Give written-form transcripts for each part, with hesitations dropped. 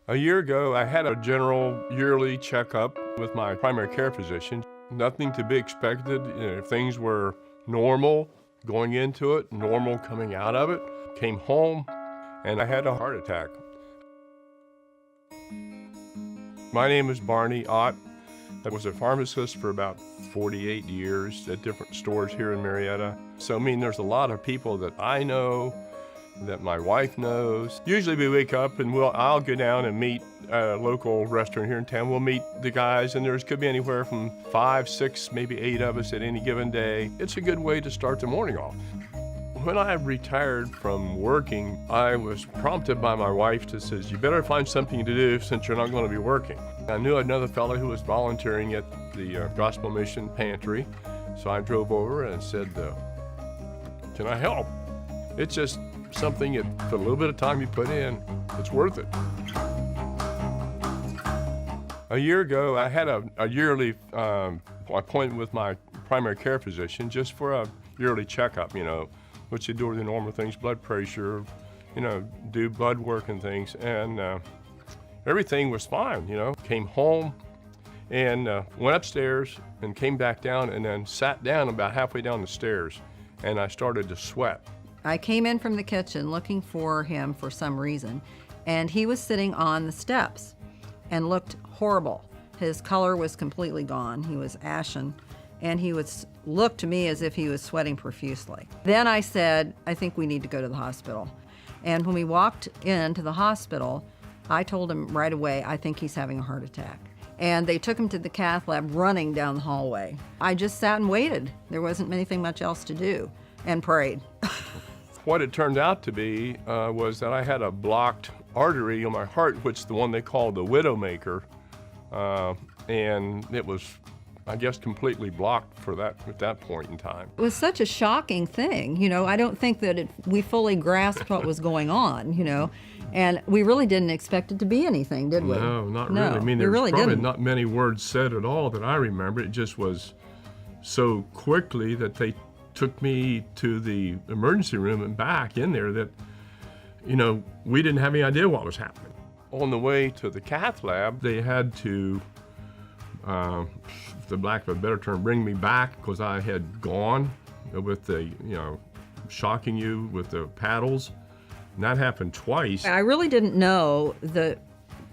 A year ago, I had a general yearly checkup with my primary care physician. Nothing to be expected. Things were normal going into it, normal coming out of it. Came home, and I had a heart attack. My name is Barney. I was a pharmacist for about 48 years at different stores here in Marietta. So, there's a lot of people that I know, that my wife knows. Usually we wake up and I'll go down and meet a local restaurant here in town. We'll meet the guys, and could be anywhere from 5, 6, maybe 8 of us at any given day. It's a good way to start the morning off. When I retired from working, I was prompted by my wife to say, you better find something to do since you're not going to be working. I knew another fellow who was volunteering at the Gospel Mission Pantry, so I drove over and said, can I help? It's just something that for a little bit of time you put in, it's worth it. A year ago, I had a yearly appointment with my primary care physician just for a yearly checkup, which you do the normal things, blood pressure, do blood work and things, and everything was fine, Came home and went upstairs and came back down and then sat down about halfway down the stairs, and I started to sweat. I came in from the kitchen looking for him for some reason, and he was sitting on the steps and looked horrible. His color was completely gone. He was ashen, and he looked to me as if he was sweating profusely. Then I said, I think we need to go to the hospital. And when we walked into the hospital, I told him right away, I think he's having a heart attack. And they took him to the cath lab running down the hallway. I just sat and waited. There wasn't anything much else to do, and prayed. What it turned out to be was that I had a blocked artery on my heart, which is the one they call the widowmaker, and it was, I guess, completely blocked at that point in time. It was such a shocking thing, I don't think that we fully grasped what was going on, and we really didn't expect it to be anything, did we? No, not really. There was probably not many words said at all that I remember. It just was so quickly that they took me to the emergency room and back in there that, we didn't have any idea what was happening. On the way to the cath lab, they had to, for the lack of a better term, bring me back because I had gone with the, shocking you with the paddles. And that happened twice. I really didn't know the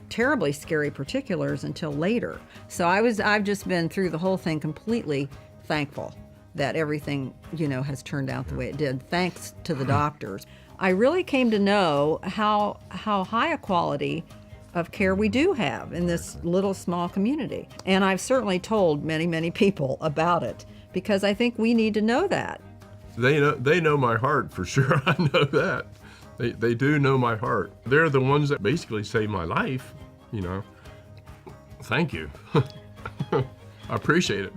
terribly scary particulars until later. So I've just been through the whole thing completely thankful that everything, has turned out the way it did, thanks to the doctors. I really came to know how high a quality of care we do have in this little small community. And I've certainly told many, many people about it because I think we need to know that. They know my heart for sure. I know that. They do know my heart. They're the ones that basically saved my life, Thank you. I appreciate it.